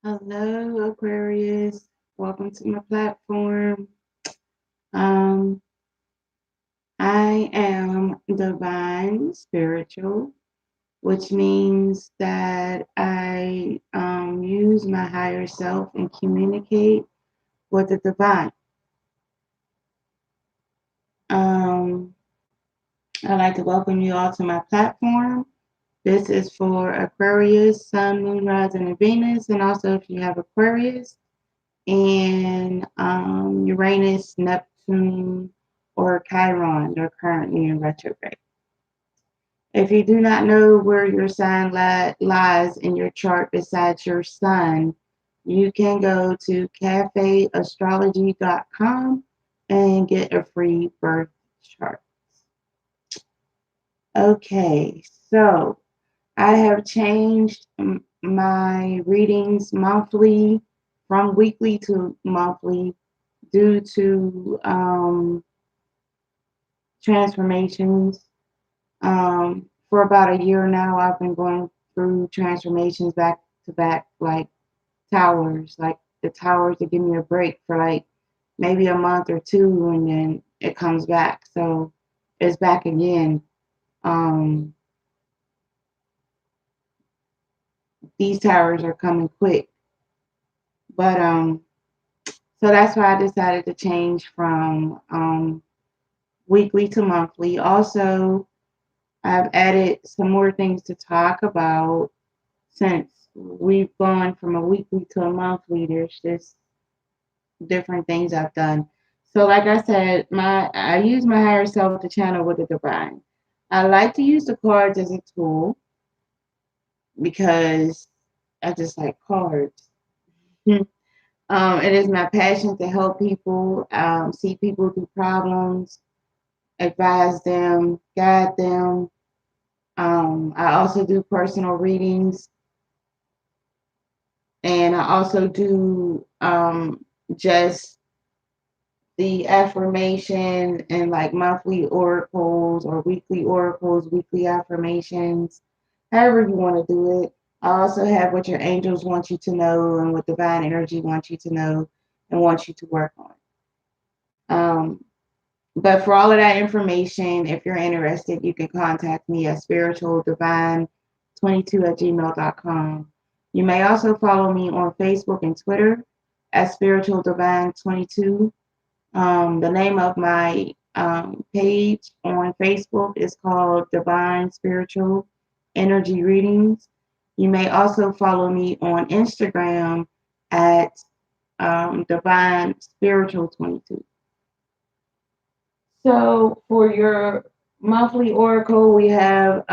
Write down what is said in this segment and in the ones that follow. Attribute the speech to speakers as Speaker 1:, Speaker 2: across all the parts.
Speaker 1: Hello, Aquarius. Welcome to my platform. Um, I am divine spiritual, which means that I use my higher self and communicate with the divine. Um, I'd like to welcome you all to my platform. This is for Aquarius, Sun, Moon, Rising, and Venus, and also if you have Aquarius and Uranus, Neptune, or Chiron. They're currently in retrograde. If you do not know where your sign lies in your chart besides your sun, you can go to cafeastrology.com and get a free birth chart. Okay, so I have changed my readings monthly from weekly to monthly due to transformations. For about a year now, I've been going through transformations back to back, like towers, like the towers to give me a break for like maybe a month or two, and then it comes back. So it's back again. Um, these towers are coming quick, but so that's why I decided to change from weekly to monthly. Also, I've added some more things to talk about since we've gone from a weekly to a monthly. There's just different things I've done. So, like I said, I use my higher self to channel with the divine. I like to use the cards as a tool because I just like cards. It is my passion to help people, see people through problems, advise them, guide them. I also do personal readings, and I also do just the affirmation and like monthly oracles or weekly oracles, weekly affirmations, however you want to do it. I also have what your angels want you to know and what divine energy wants you to know and wants you to work on. But for all of that information, if you're interested, you can contact me at spiritualdivine22@gmail.com. You may also follow me on Facebook and Twitter at spiritualdivine22. The name of my page on Facebook is called Divine Spiritual Energy Readings. You may also follow me on Instagram at Divine Spiritual 22. So for your monthly oracle, we have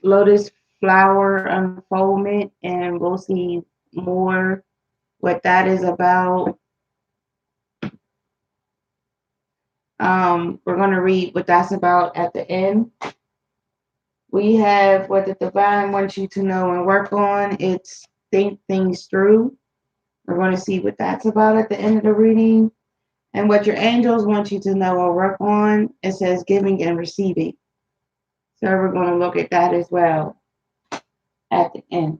Speaker 1: lotus flower unfoldment, and we'll see more what that is about. We're going to read what that's about at the end. We have what the divine wants you to know and work on. It's think things through. We're going to see what that's about at the end of the reading. And what your angels want you to know or work on, it says giving and receiving. So we're going to look at that as well at the end.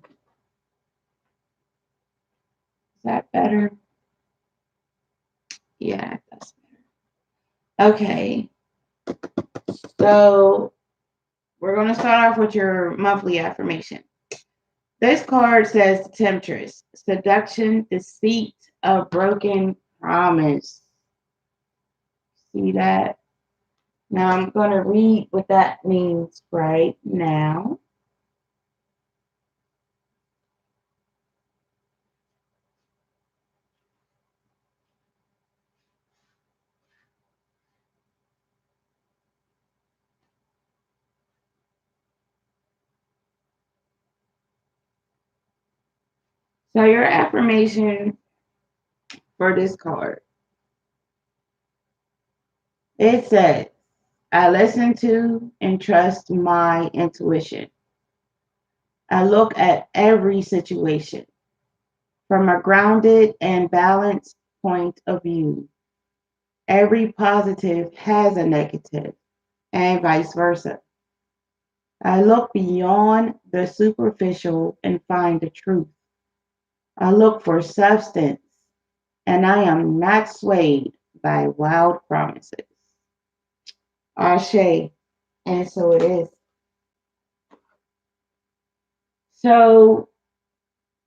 Speaker 1: Is that better? Yeah, that's better. Okay. So we're going to start off with your monthly affirmation. This card says the Temptress, seduction, deceit, a broken promise. See that? Now I'm going to read what that means right now. So your affirmation for this card, it says, I listen to and trust my intuition. I look at every situation from a grounded and balanced point of view. Every positive has a negative, and vice versa. I look beyond the superficial and find the truth. I look for substance, and I am not swayed by wild promises. Ashe, and so it is. So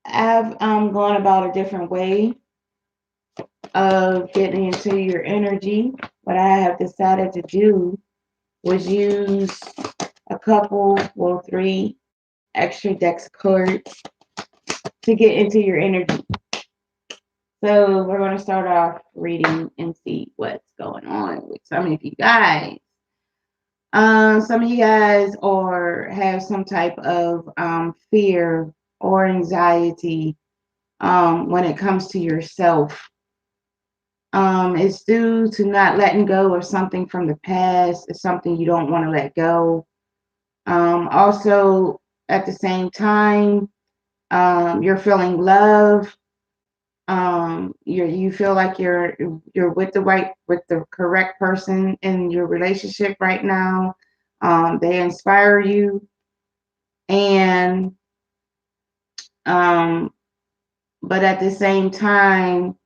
Speaker 1: I've gone about a different way of getting into your energy. What I have decided to do was use a couple, well, three extra decks of cards to get into your energy. So we're going to start off reading and see what's going on with some of you guys. Some of you guys have some type of fear or anxiety when it comes to yourself. It's due to not letting go of something from the past. It's something you don't want to let go. Also, at the same time, you're feeling love. You feel like you're with the correct person in your relationship right now. They inspire you, and um, but at the same time,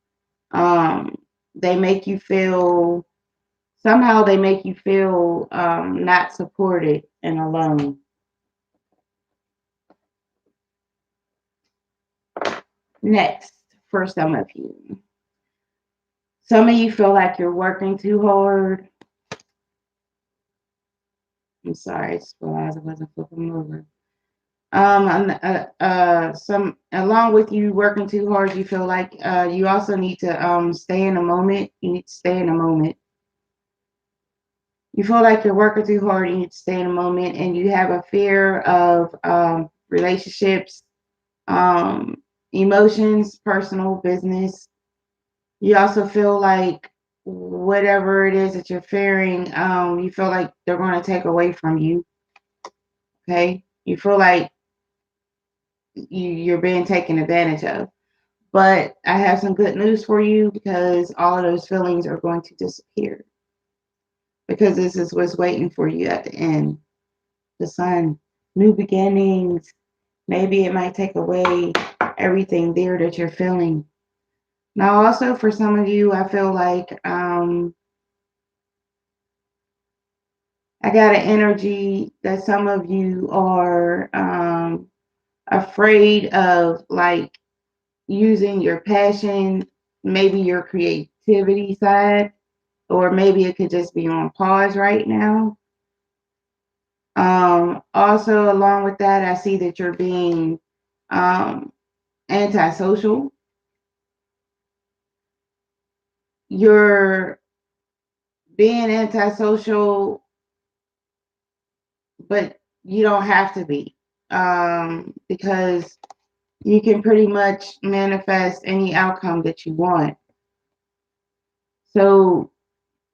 Speaker 1: um, they make you feel somehow they make you feel not supported and alone. Next, for some of you feel like you're working too hard. I'm sorry, I just realized I wasn't flipping over. Some along with you working too hard, you feel like you also need to stay in a moment. You need to stay in a moment. You feel like you're working too hard. You need to stay in a moment, and you have a fear of relationships, um, emotions, personal, business. You also feel like whatever it is that you're fearing, you feel like they're going to take away from you. Okay, you feel like you're being taken advantage of. But I have some good news for you because all of those feelings are going to disappear because this is what's waiting for you at the end. The sun, new beginnings. Maybe it might take away everything there that you're feeling. Now, also for some of you, I feel like I got an energy that some of you are afraid of, like using your passion, maybe your creativity side, or maybe it could just be on pause right now. Also, along with that, I see that you're being um, antisocial. You're being antisocial, but you don't have to be because you can pretty much manifest any outcome that you want. So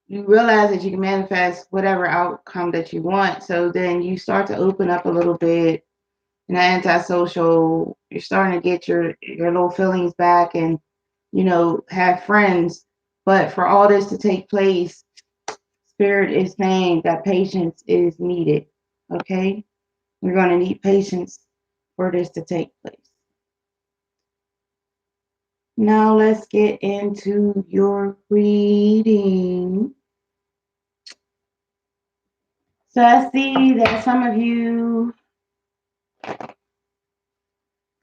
Speaker 1: you realize that you can manifest whatever outcome that you want. So then you start to open up a little bit and antisocial. You're starting to get your little feelings back and have friends. But for all this to take place, Spirit is saying that patience is needed. Okay? We're going to need patience for this to take place. Now let's get into your reading. So I see that some of you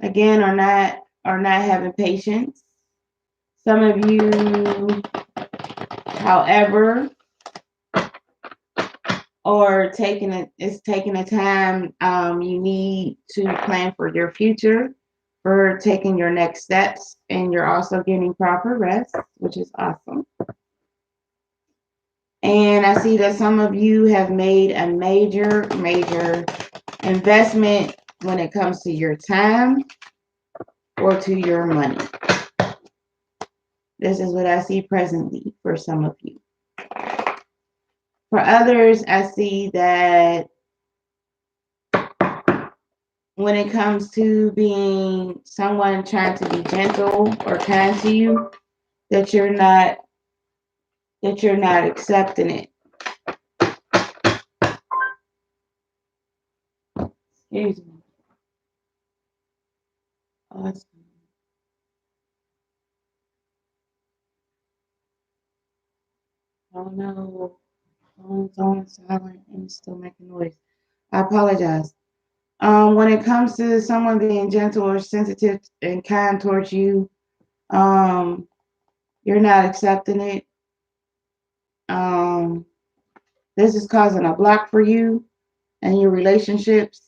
Speaker 1: again are not having patience. Some of you, however, are taking the time you need to plan for your future, for taking your next steps, and you're also getting proper rest, which is awesome. And I see that some of you have made a major investment when it comes to your time or to your money. This is what I see presently for some of you. For others, I see that when it comes to being someone trying to be gentle or kind to you, that you're not accepting it. Excuse me. Awesome. Oh no. Phone's on silent and it's still making noise. I apologize. When it comes to someone being gentle or sensitive and kind towards you, um, you're not accepting it. Um, this is causing a block for you and your relationships.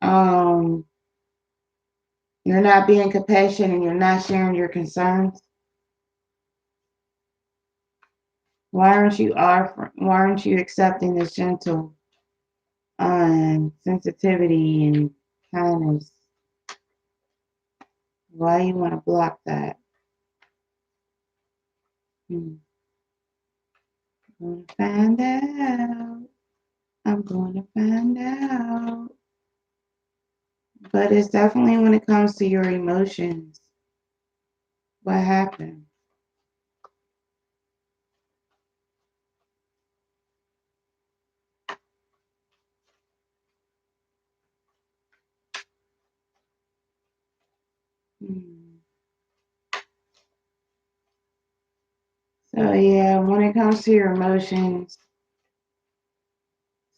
Speaker 1: Um, you're not being compassionate and you're not sharing your concerns. Why aren't you accepting this gentle sensitivity and kindness? Why you want to block that? I'm gonna find out. I'm going to find out. But it's definitely when it comes to your emotions. What happened? Hmm. So yeah, when it comes to your emotions,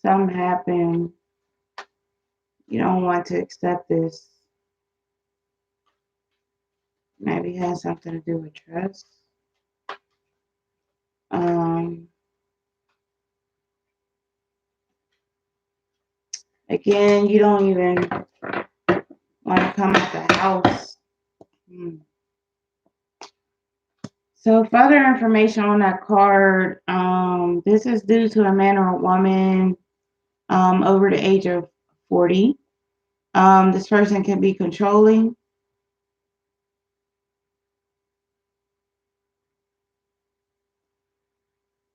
Speaker 1: something happened. You don't want to accept this. Maybe it has something to do with trust. Um, Again, you don't even want to come out the house. Hmm. So further information on that card, this is due to a man or a woman over the age of 40. This person can be controlling.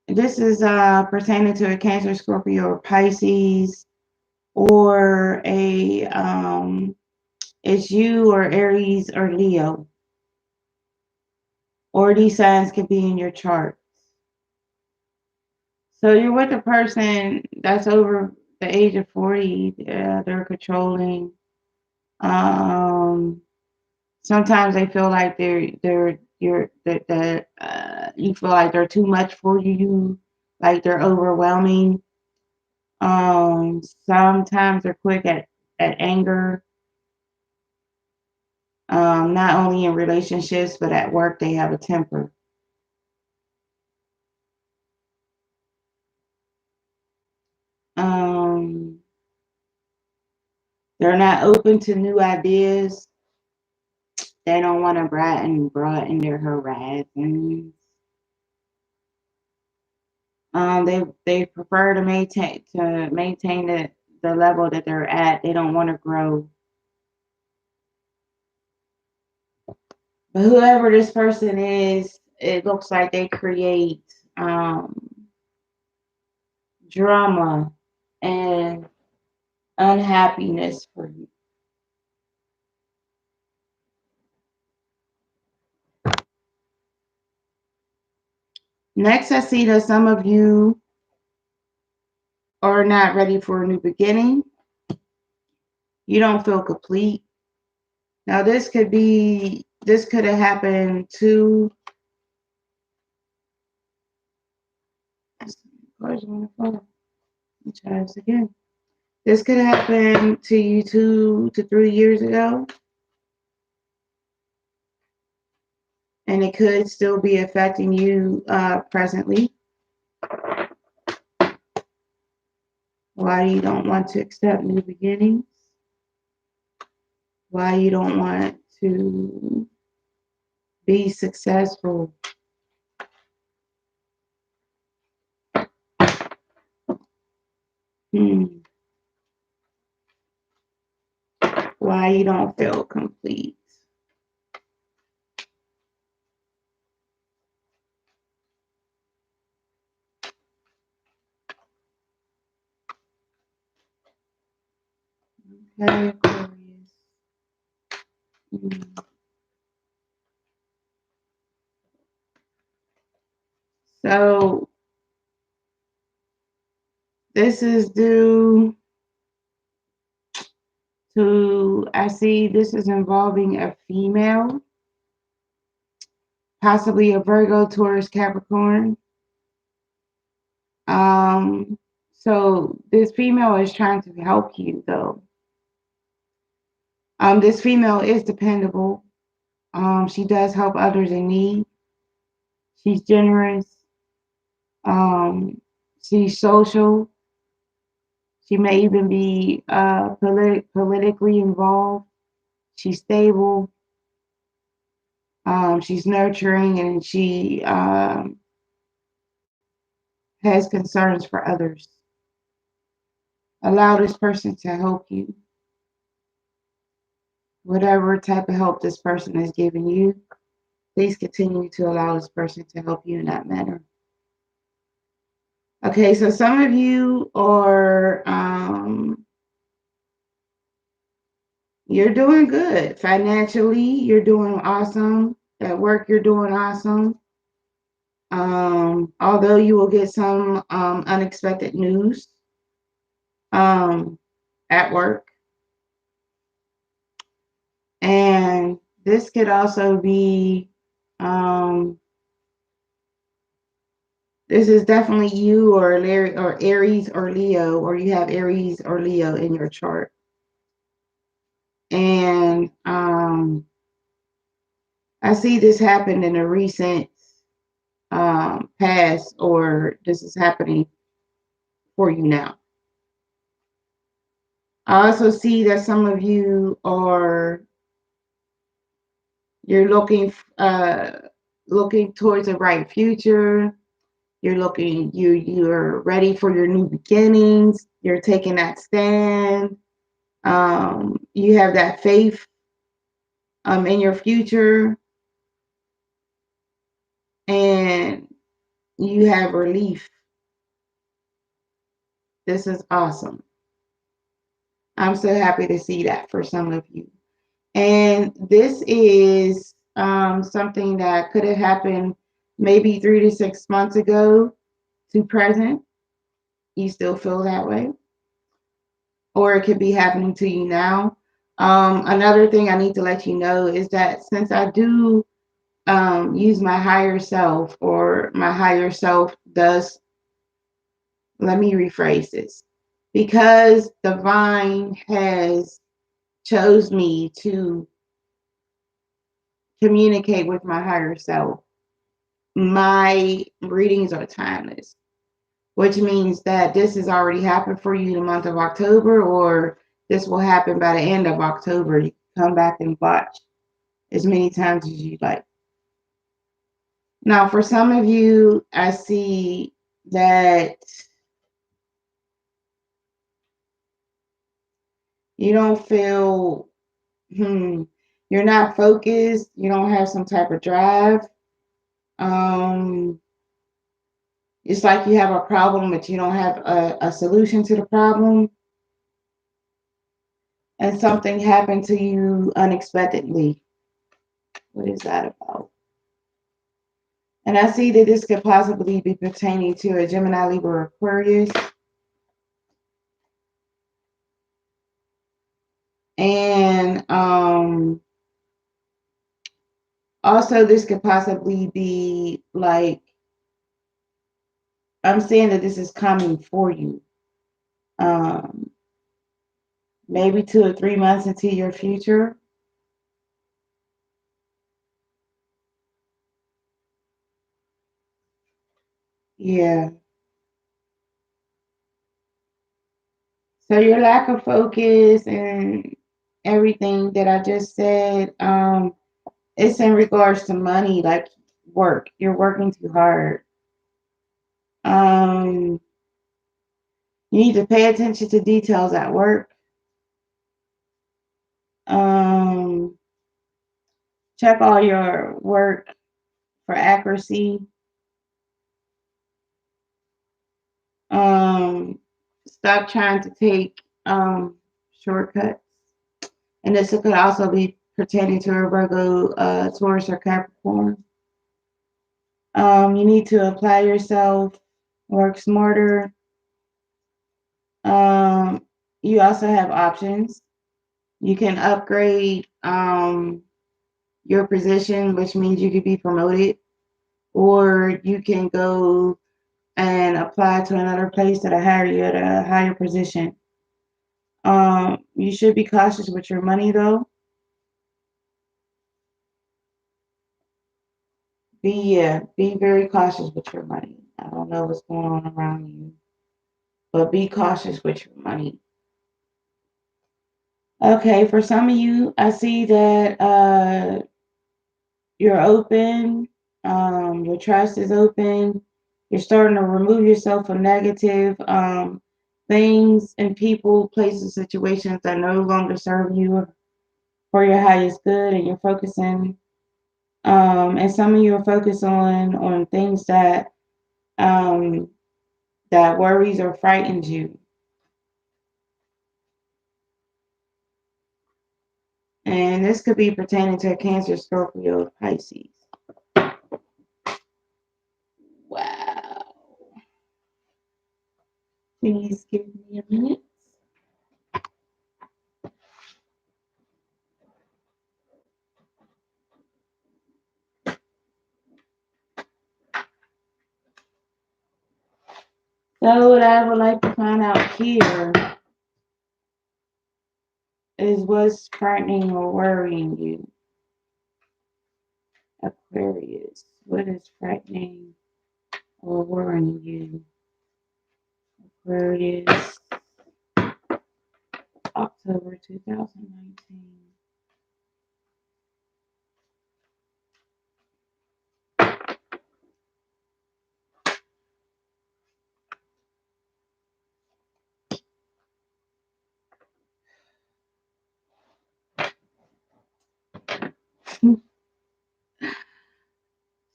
Speaker 1: This is pertaining to a Cancer, Scorpio, or Pisces, or it's you or Aries or Leo, or these signs could be in your chart. So you're with a person that's over the age of 40. They're controlling. Um, Sometimes they feel like you feel like they're too much for you, like they're overwhelming. Sometimes they're quick at anger. Not only in relationships but at work they have a temper. Um, they're not open to new ideas. They don't want to broaden their horizons. They prefer to maintain the level that they're at. They don't want to grow. But whoever this person is, it looks like they create um, drama and unhappiness for you. Next, I see that some of you are not ready for a new beginning. You don't feel complete. Now, this could have happened to. Cards on the phone. Let me try this again. This could have happened to you 2 to 3 years ago, and it could still be affecting you presently. Why you don't want to accept new beginnings? Why you don't want to be successful? Hmm. Why you don't feel complete? Okay, Aquarius. Hmm. So this is due to, I see this is involving a female, possibly a Virgo, Taurus, Capricorn. So this female is trying to help you though. This female is dependable. She does help others in need. She's generous. Um, she's social. She may even be politically involved. She's stable. She's nurturing, and she has concerns for others. Allow this person to help you. Whatever type of help this person is giving you, please continue to allow this person to help you in that manner. Okay, so some of you are, you're doing good. Financially, you're doing awesome. At work, you're doing awesome. Although you will get some unexpected news um, at work. And this could also be, this is definitely you or Larry or Aries or Leo, or you have Aries or Leo in your chart. And I see this happened in a recent past, or this is happening for you now. I also see that some of you are, you're looking towards a bright future. You're ready for your new beginnings. You're taking that stand. You have that faith in your future, and you have relief. This is awesome. I'm so happy to see that for some of you. And this is something that could have happened maybe 3 to 6 months ago to present. You still feel that way, or it could be happening to you now. Another thing I need to let you know is that since I do use my higher self, or my higher self does, let me rephrase this, because divine has chose me to communicate with my higher self. My readings are timeless, which means that this has already happened for you the month of October, or this will happen by the end of October. You can come back and watch as many times as you like. Now, for some of you, I see that you don't feel, you're not focused, you don't have some type of drive. It's like you have a problem, but you don't have a solution to the problem. And something happened to you unexpectedly. What is that about? And I see that this could possibly be pertaining to a Gemini, Libra, Aquarius. And also this could possibly be like, I'm saying that this is coming for you. Maybe 2 or 3 months into your future. Yeah. So your lack of focus and everything that I just said, it's in regards to money, like work. You're working too hard. You need to pay attention to details at work. Um, check all your work for accuracy. Stop trying to take shortcuts. And this could also be pertaining to a Virgo, Taurus, or Capricorn. You need to apply yourself, work smarter. You also have options. You can upgrade your position, which means you could be promoted, or you can go and apply to another place that'll hire you at a higher position. You should be cautious with your money though. Be very cautious with your money. I don't know what's going on around you, but be cautious with your money. Okay, for some of you, I see that you're open, your trust is open. You're starting to remove yourself from negative things and people, places, situations that no longer serve you for your highest good, and you're focusing. And some of you are focused on things um, that worries or frightens you. And this could be pertaining to a Cancer, Scorpio, Pisces. Wow. Please give me a minute. So what I would like to find out here is what's frightening or worrying you. Aquarius. What is frightening or worrying you? Aquarius. October 2019.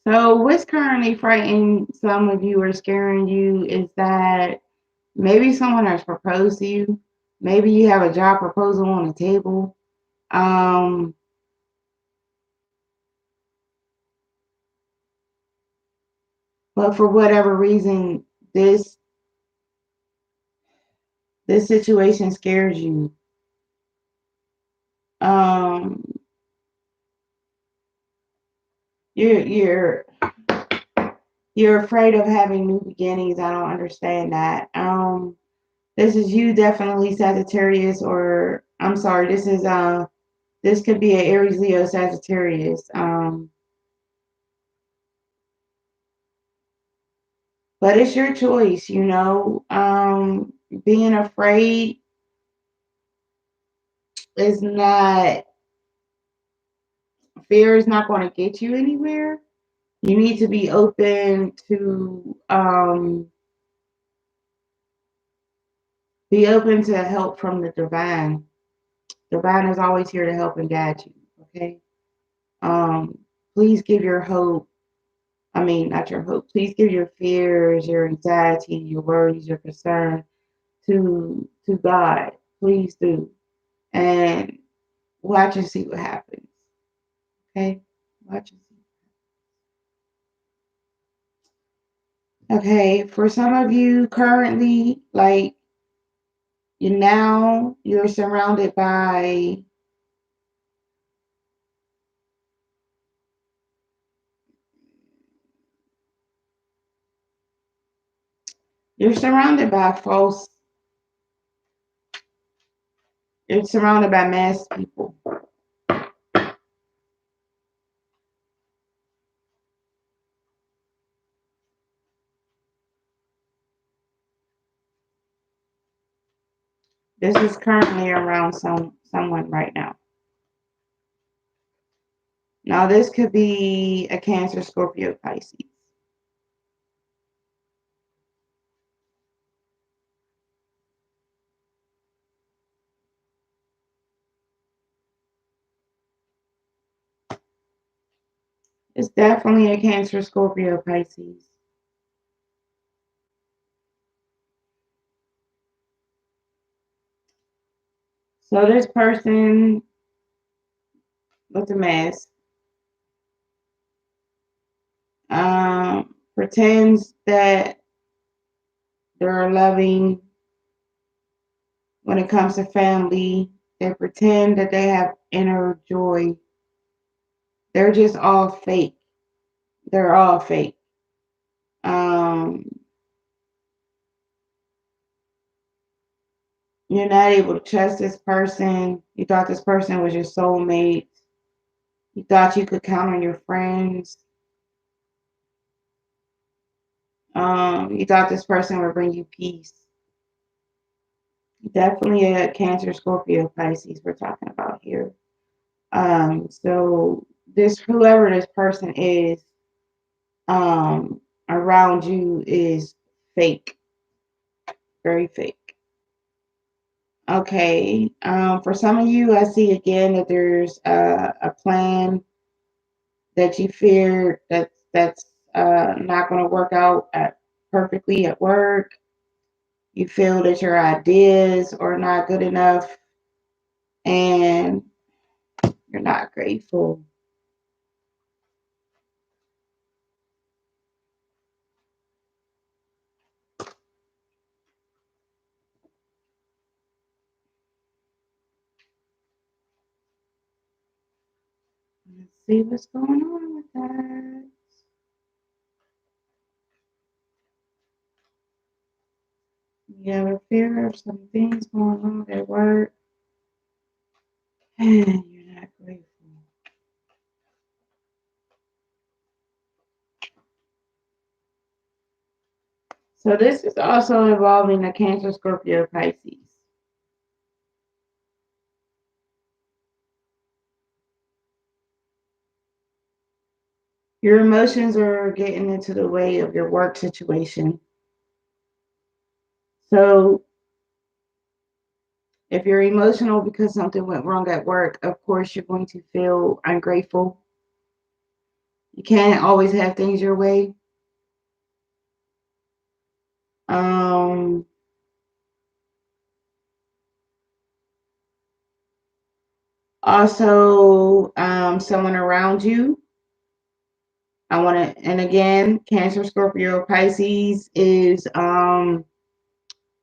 Speaker 1: So what's currently frightening some of you or scaring you is that maybe someone has proposed to you. Maybe you have a job proposal on the table. Um, but for whatever reason, this this situation scares you. Um, you're you're afraid of having new beginnings. I don't understand that. This is you definitely Sagittarius, or I'm sorry, this could be an Aries, Leo, Sagittarius. But it's your choice, you know. Being afraid is not fear is not going to get you anywhere. You need to be open to help from the divine. Divine is always here to help and guide you. Okay. Um, please give your hope. I mean, not your hope. Please give your fears, your anxiety, your worries, your concern to God. Please do, and watch and see what happens. Okay, watch and see. Okay, for some of you currently, like you're surrounded by you're surrounded by false. You're surrounded by masked people. This is currently around someone right now. Now this could be a Cancer, Scorpio, Pisces. It's definitely a Cancer, Scorpio, Pisces. So this person with the mask pretends that they're loving when it comes to family. They pretend that they have inner joy. They're just all fake. They're all fake. Um, You're not able to trust this person. You thought this person was your soulmate. You thought you could count on your friends. You thought this person would bring you peace. Definitely a Cancer, Scorpio, Pisces we're talking about here. So this whoever this person is around you is fake, very fake. Okay. For some of you, I see again that there's a plan that you fear that's not going to work out perfectly at work. You feel that your ideas are not good enough, and you're not grateful. Let's see what's going on with that. You have a fear of some things going on at work, and you're not grateful. So this is also involving a Cancer, Scorpio, Pisces. Your emotions are getting into the way of your work situation. So if you're emotional because something went wrong at work, of course you're going to feel ungrateful. You can't always have things your way. Um, Also, someone around you. I want to, and again, Cancer, Scorpio, Pisces is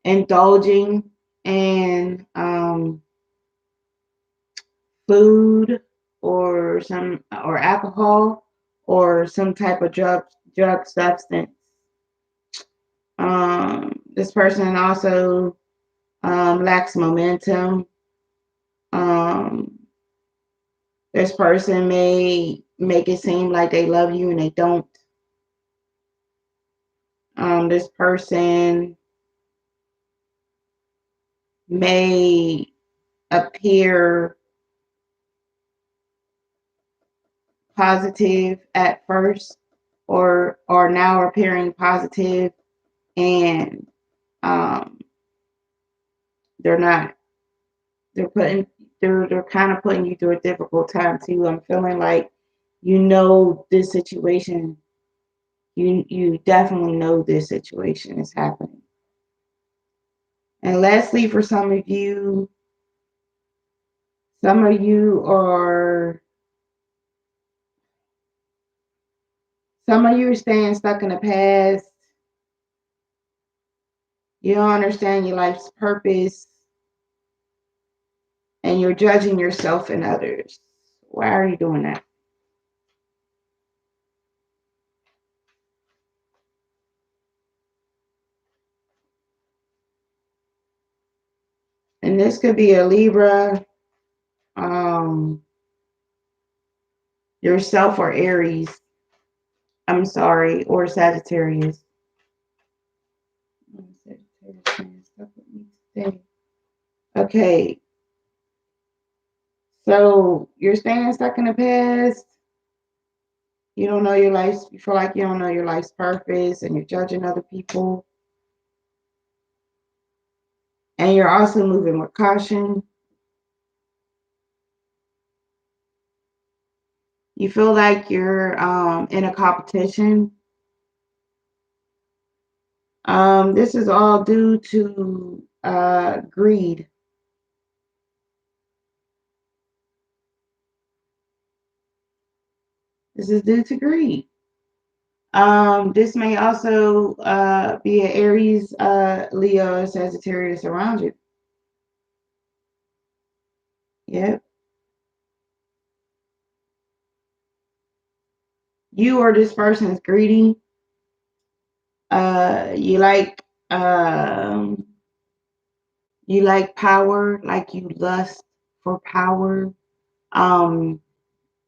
Speaker 1: indulging in food or alcohol or some type of drug substance. This person also lacks momentum. Um, this person may make it seem like they love you and they don't. This person may appear positive at first or are now appearing positive, and um, they're not. They're putting they're kind of putting you through a difficult time too. I'm feeling like this situation. You definitely know this situation is happening. And lastly, for some of you are staying stuck in the past. You don't understand your life's purpose, and you're judging yourself and others. Why are you doing that? And this could be a Libra, um, yourself, or Aries. I'm sorry, or Sagittarius. Okay, so you're staying stuck in the past. You don't know your life's. You feel like you don't know your life's purpose, and you're judging other people. And you're also moving with caution. You feel like you're in a competition. This is all due to greed. This is due to greed. This may also be an Aries, Leo, or Sagittarius around you. Yep. You or this person is greedy. You like um, You like power, like you lust for power. Um,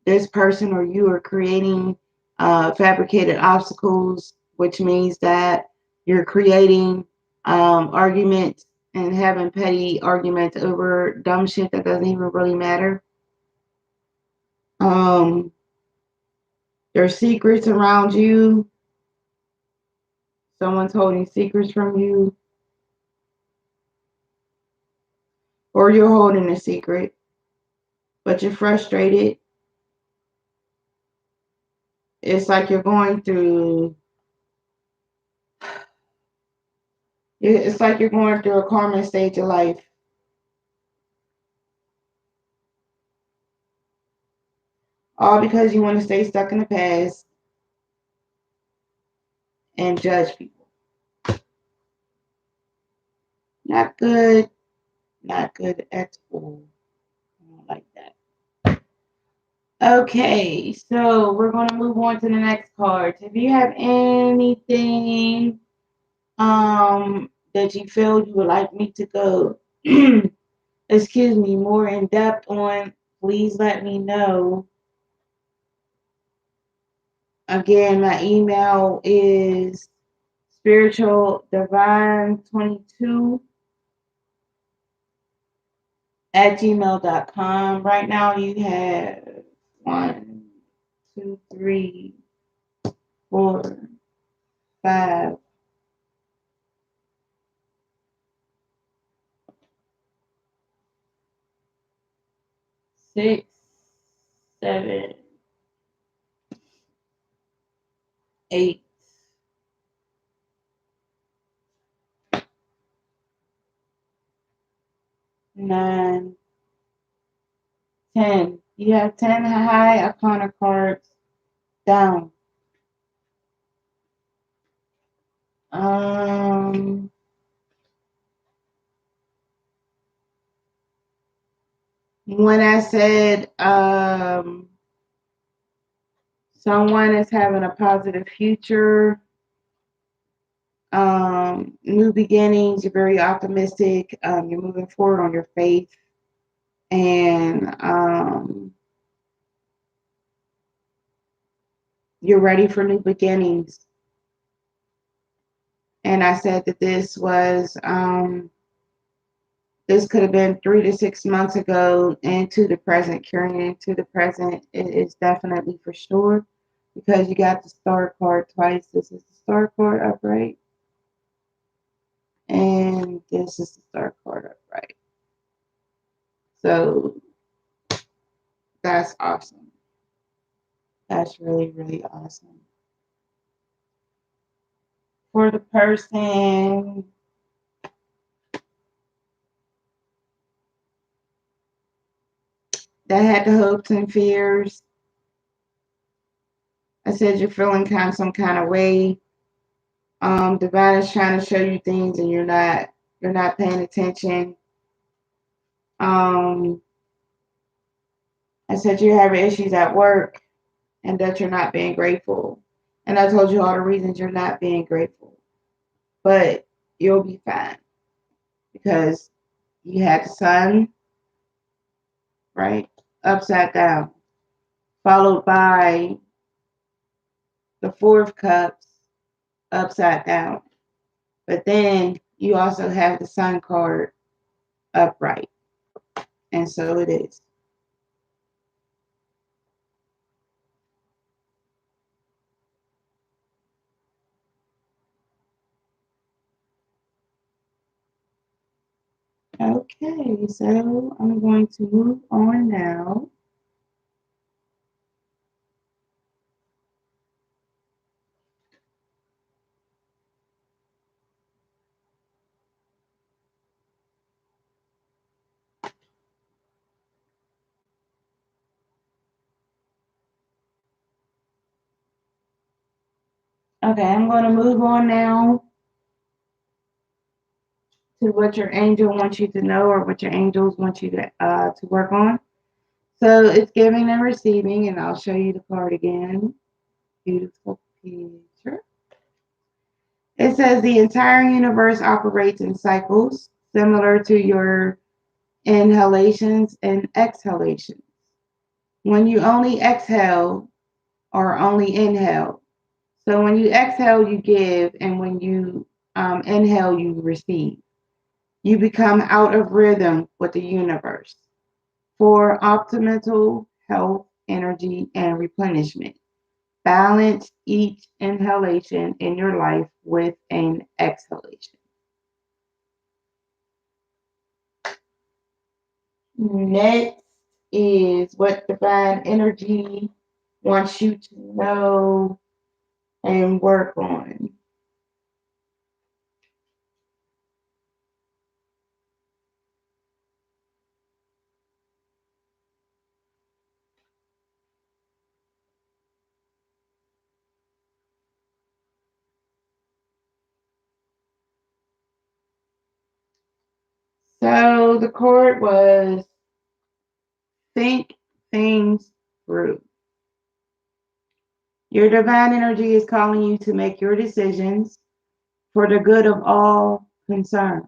Speaker 1: this person or you are creating fabricated obstacles, which means that you're creating arguments and having petty arguments over dumb shit that doesn't even really matter. Um, there's secrets around you. Someone's holding secrets from you, or you're holding a secret, but you're frustrated. It's like you're going through. It's like you're going through a karma stage of life. All because you want to stay stuck in the past and judge people. Not good. Not good at all. I don't like that. Okay, so we're going to move on to the next cards. If you have anything that you feel you would like me to go excuse me, more in depth on, please let me know. Again, my email is spiritualdivine22 at gmail.com. Right now you have 1, 2, 3, 4, 5, 6, 7, 8, 9, 10. You have 10 high arcana cards down. When I said someone is having a positive future, new beginnings, you're very optimistic, you're moving forward on your faith, and you're ready for new beginnings. And I said that this was this could have been 3 to 6 months ago into the present, carrying into the present. It is definitely for sure because you got the star card twice. This is the star card upright, and this is the star card upright. So that's awesome. That's really, really awesome. For the person that had the hopes and fears, I said you're feeling some kind of way. Divine is trying to show you things and you're not paying attention. I said you're having issues at work and that you're not being grateful. And I told you all the reasons you're not being grateful. But you'll be fine because you had the sun, right, upside down, followed by the 4 of Cups upside down. But then you also have the Sun card upright. And so it is. Okay, so I'm going to move on now. Okay, I'm going to move on now to what your angel wants you to know or what your angels want you to work on. So it's giving and receiving, and I'll show you the card again. Beautiful picture. It says the entire universe operates in cycles. similar to your inhalations and exhalations. When you only exhale or only inhale. So when you exhale, you give, and when you inhale, you receive. You become out of rhythm with the universe for optimal health, energy, and replenishment. Balance each inhalation in your life with an exhalation. Next is what divine energy wants you to know and work on. So the chord was think things through. Your divine energy is calling you to make your decisions for the good of all concerned.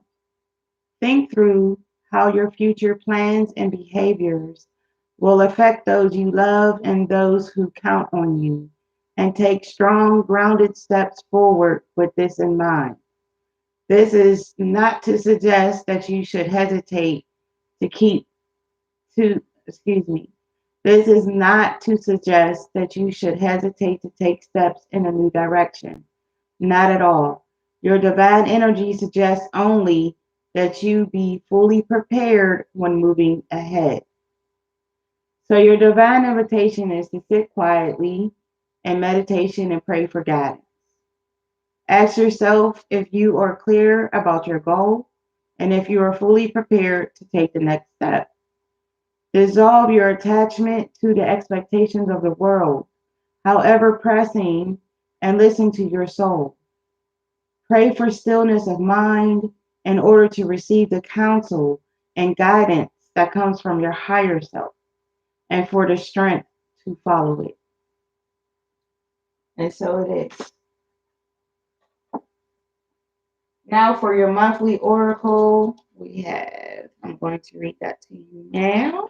Speaker 1: Think through how your future plans and behaviors will affect those you love and those who count on you, and take strong, grounded steps forward with this in mind. This is not to suggest that you should hesitate to keep to, excuse me, this is not to suggest that you should hesitate to take steps in a new direction. Not at all. Your divine energy suggests only that you be fully prepared when moving ahead. So, your divine invitation is to sit quietly in meditation and pray for guidance. Ask yourself if you are clear about your goal and if you are fully prepared to take the next step. Dissolve your attachment to the expectations of the world, however pressing, and listen to your soul. Pray for stillness of mind in order to receive the counsel and guidance that comes from your higher self, and for the strength to follow it. And so it is. Now for your monthly oracle, we have, I'm going to read that to you now.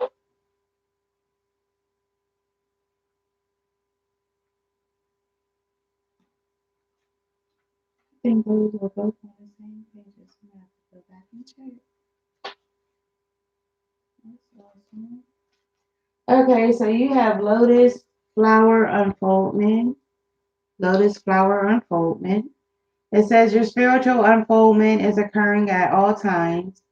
Speaker 1: I think those were both on the same page. I have to go back and check. That's awesome. Okay, so you have lotus flower unfoldment. Lotus flower unfoldment. It says your spiritual unfoldment is occurring at all times,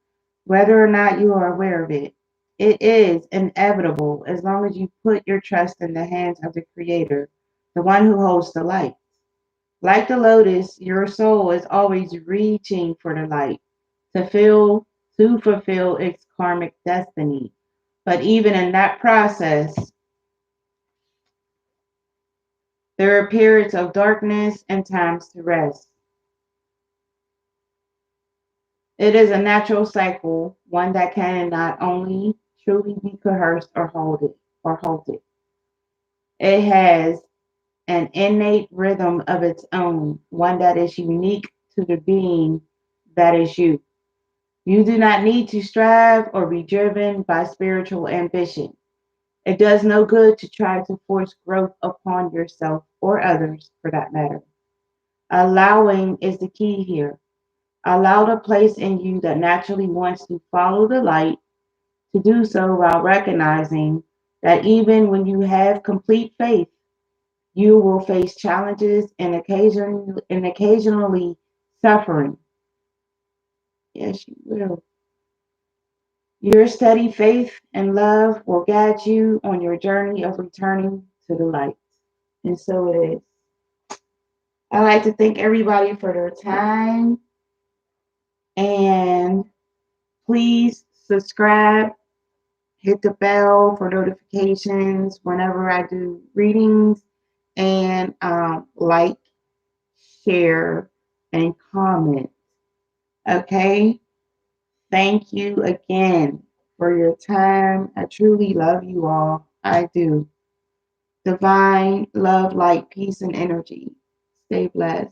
Speaker 1: whether or not you are aware of it. It is inevitable as long as you put your trust in the hands of the Creator, the one who holds the light. Like the lotus, your soul is always reaching for the light to fulfill its karmic destiny. But even in that process, there are periods of darkness and times to rest. It is a natural cycle, one that can not only truly be coerced or halted. It has an innate rhythm of its own, one that is unique to the being that is you. You do not need to strive or be driven by spiritual ambition. It does no good to try to force growth upon yourself or others for that matter. Allowing is the key here. Allow the place in you that naturally wants to follow the light to do so while recognizing that even when you have complete faith, you will face challenges and occasionally suffering. Yes, you will. Your steady faith and love will guide you on your journey of returning to the light. And so it is. I like to thank everybody for their time, and please subscribe, hit the bell for notifications whenever I do readings, and like, share, and comment. Okay? Thank you again for your time. I truly love you all. I do. Divine love, light, peace, and energy. Stay blessed.